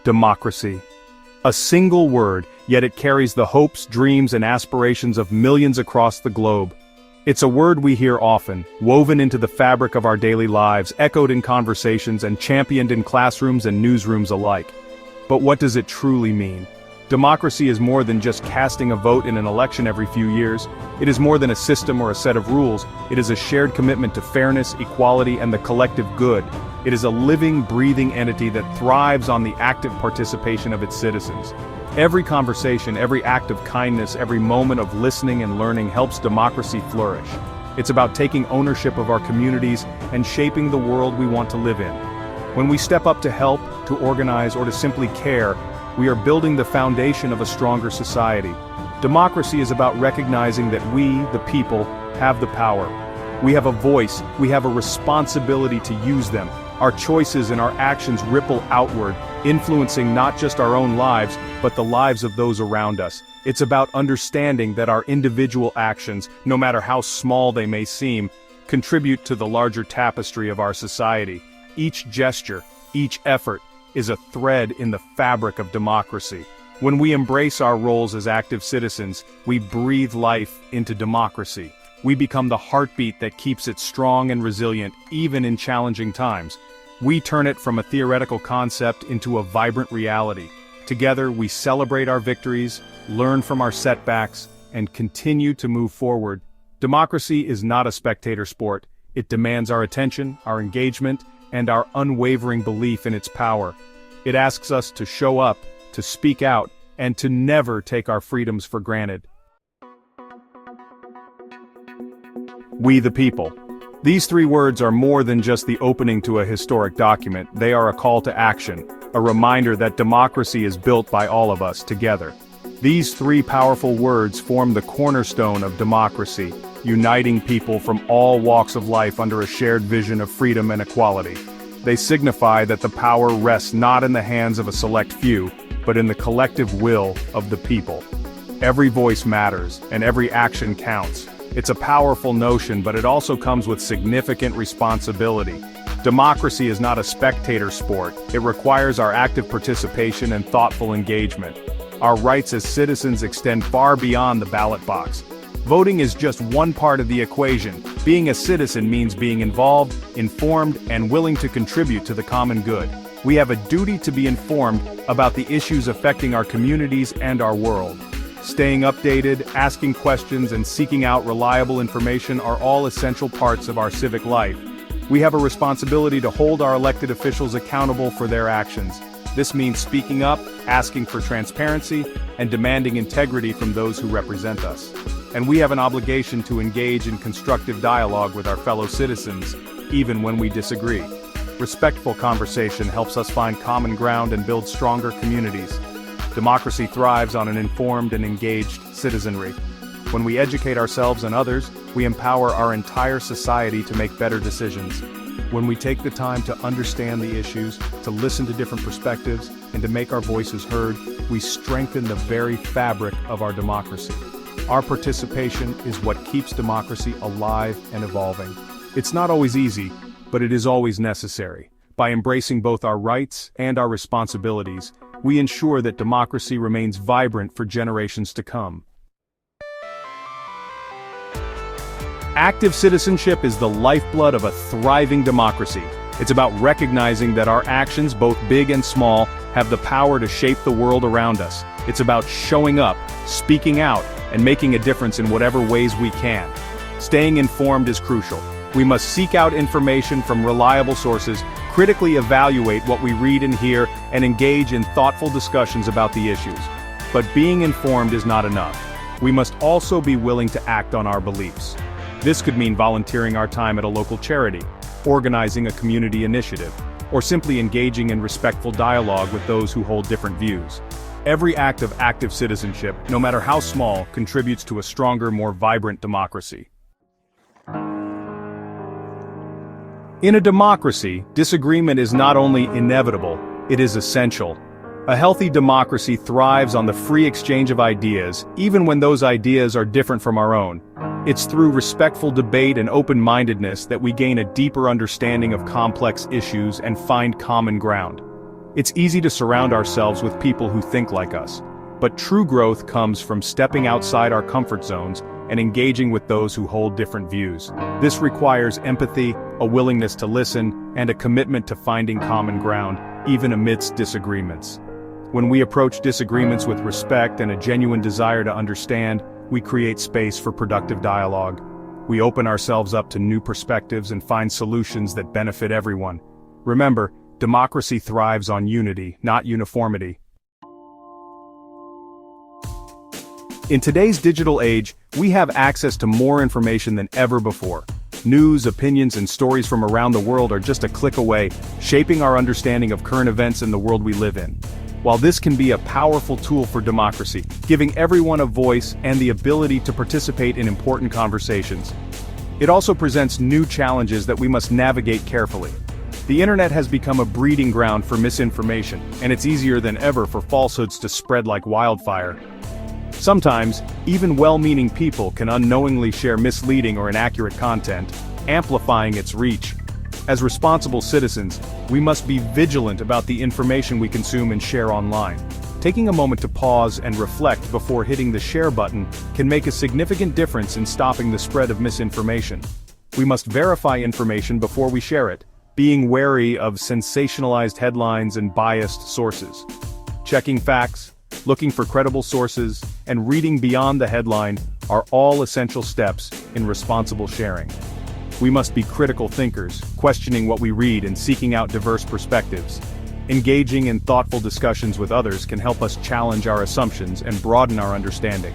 Democracy. A single word, yet it carries the hopes, dreams, and aspirations of millions across the globe. It's a word we hear often, woven into the fabric of our daily lives, echoed in conversations, and championed in classrooms and newsrooms alike. But what does it truly mean? Democracy is more than just casting a vote in an election every few years. It is more than a system or a set of rules. It is a shared commitment to fairness, equality, and the collective good. It is a living, breathing entity that thrives on the active participation of its citizens. Every conversation, every act of kindness, every moment of listening and learning helps democracy flourish. It's about taking ownership of our communities and shaping the world we want to live in. When we step up to help, to organize, or to simply care, we are building the foundation of a stronger society. Democracy is about recognizing that we, the people, have the power. We have a voice, we have a responsibility to use them. Our choices and our actions ripple outward, influencing not just our own lives, but the lives of those around us. It's about understanding that our individual actions, no matter how small they may seem, contribute to the larger tapestry of our society. Each gesture, each effort, is a thread in the fabric of democracy. When we embrace our roles as active citizens, we breathe life into democracy. We become the heartbeat that keeps it strong and resilient, even in challenging times. We turn it from a theoretical concept into a vibrant reality. Together, we celebrate our victories, learn from our setbacks, and continue to move forward. Democracy is not a spectator sport. It demands our attention, our engagement, and our unwavering belief in its power. It asks us to show up, to speak out, and to never take our freedoms for granted. We the people. These three words are more than just the opening to a historic document. They are a call to action, a reminder that democracy is built by all of us together. These three powerful words form the cornerstone of democracy, uniting people from all walks of life under a shared vision of freedom and equality. They signify that the power rests not in the hands of a select few, but in the collective will of the people. Every voice matters, and every action counts. It's a powerful notion, but it also comes with significant responsibility. Democracy is not a spectator sport. It requires our active participation and thoughtful engagement. Our rights as citizens extend far beyond the ballot box. Voting is just one part of the equation. Being a citizen means being involved, informed, and willing to contribute to the common good. We have a duty to be informed about the issues affecting our communities and our world. Staying updated, asking questions, and seeking out reliable information are all essential parts of our civic life. We have a responsibility to hold our elected officials accountable for their actions. This means speaking up, asking for transparency, and demanding integrity from those who represent us. And we have an obligation to engage in constructive dialogue with our fellow citizens, even when we disagree. Respectful conversation helps us find common ground and build stronger communities. Democracy thrives on an informed and engaged citizenry. When we educate ourselves and others, we empower our entire society to make better decisions. When we take the time to understand the issues, to listen to different perspectives, and to make our voices heard, we strengthen the very fabric of our democracy. Our participation is what keeps democracy alive and evolving. It's not always easy, but it is always necessary. By embracing both our rights and our responsibilities, we ensure that democracy remains vibrant for generations to come. Active citizenship is the lifeblood of a thriving democracy. It's about recognizing that our actions, both big and small, have the power to shape the world around us. It's about showing up, speaking out, and making a difference in whatever ways we can. Staying informed is crucial. We must seek out information from reliable sources, critically evaluate what we read and hear, and engage in thoughtful discussions about the issues. But being informed is not enough. We must also be willing to act on our beliefs. This could mean volunteering our time at a local charity, organizing a community initiative, or simply engaging in respectful dialogue with those who hold different views. Every act of active citizenship, no matter how small, contributes to a stronger, more vibrant democracy. In a democracy, disagreement is not only inevitable, it is essential. A healthy democracy thrives on the free exchange of ideas, even when those ideas are different from our own. It's through respectful debate and open-mindedness that we gain a deeper understanding of complex issues and find common ground. It's easy to surround ourselves with people who think like us. But true growth comes from stepping outside our comfort zones and engaging with those who hold different views. This requires empathy, a willingness to listen, and a commitment to finding common ground, even amidst disagreements. When we approach disagreements with respect and a genuine desire to understand, we create space for productive dialogue. We open ourselves up to new perspectives and find solutions that benefit everyone. Remember, democracy thrives on unity, not uniformity. In today's digital age, we have access to more information than ever before. News, opinions, and stories from around the world are just a click away, shaping our understanding of current events in the world we live in. While this can be a powerful tool for democracy, giving everyone a voice and the ability to participate in important conversations, it also presents new challenges that we must navigate carefully. The internet has become a breeding ground for misinformation, and it's easier than ever for falsehoods to spread like wildfire. Sometimes, even well-meaning people can unknowingly share misleading or inaccurate content, amplifying its reach. As responsible citizens, we must be vigilant about the information we consume and share online. Taking a moment to pause and reflect before hitting the share button can make a significant difference in stopping the spread of misinformation. We must verify information before we share it, being wary of sensationalized headlines and biased sources. Checking facts, looking for credible sources, and reading beyond the headline are all essential steps in responsible sharing. We must be critical thinkers, questioning what we read and seeking out diverse perspectives. Engaging in thoughtful discussions with others can help us challenge our assumptions and broaden our understanding.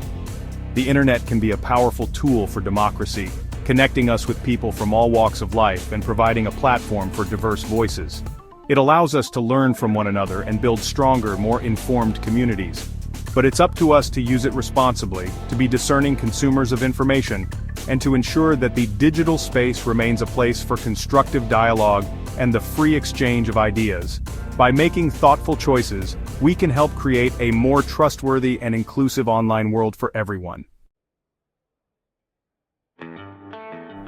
The internet can be a powerful tool for democracy, connecting us with people from all walks of life and providing a platform for diverse voices. It allows us to learn from one another and build stronger, more informed communities. But it's up to us to use it responsibly, to be discerning consumers of information, and to ensure that the digital space remains a place for constructive dialogue and the free exchange of ideas. By making thoughtful choices, we can help create a more trustworthy and inclusive online world for everyone.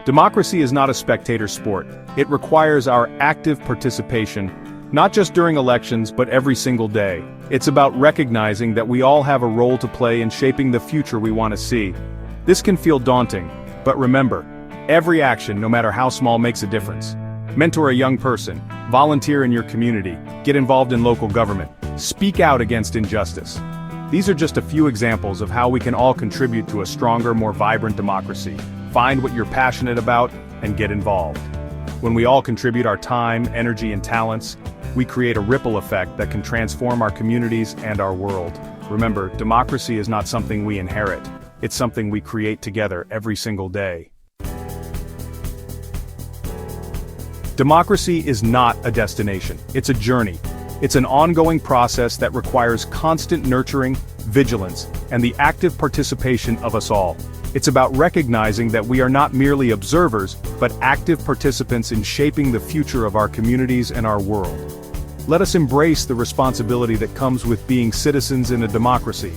Democracy is not a spectator sport. It requires our active participation, not just during elections but every single day. It's about recognizing that we all have a role to play in shaping the future we want to see. This can feel daunting, but remember, every action, no matter how small, makes a difference. Mentor a young person, volunteer in your community, get involved in local government, speak out against injustice. These are just a few examples of how we can all contribute to a stronger, more vibrant democracy. Find what you're passionate about and get involved. When we all contribute our time, energy, and talents, we create a ripple effect that can transform our communities and our world. Remember, democracy is not something we inherit. It's something we create together every single day. Democracy is not a destination, it's a journey. It's an ongoing process that requires constant nurturing, vigilance, and the active participation of us all. It's about recognizing that we are not merely observers, but active participants in shaping the future of our communities and our world. Let us embrace the responsibility that comes with being citizens in a democracy.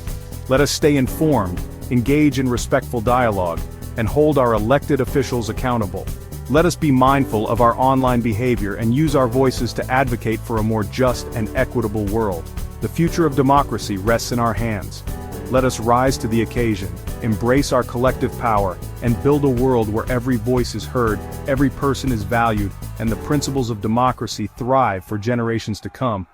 Let us stay informed, engage in respectful dialogue, and hold our elected officials accountable. Let us be mindful of our online behavior and use our voices to advocate for a more just and equitable world. The future of democracy rests in our hands. Let us rise to the occasion, embrace our collective power, and build a world where every voice is heard, every person is valued, and the principles of democracy thrive for generations to come.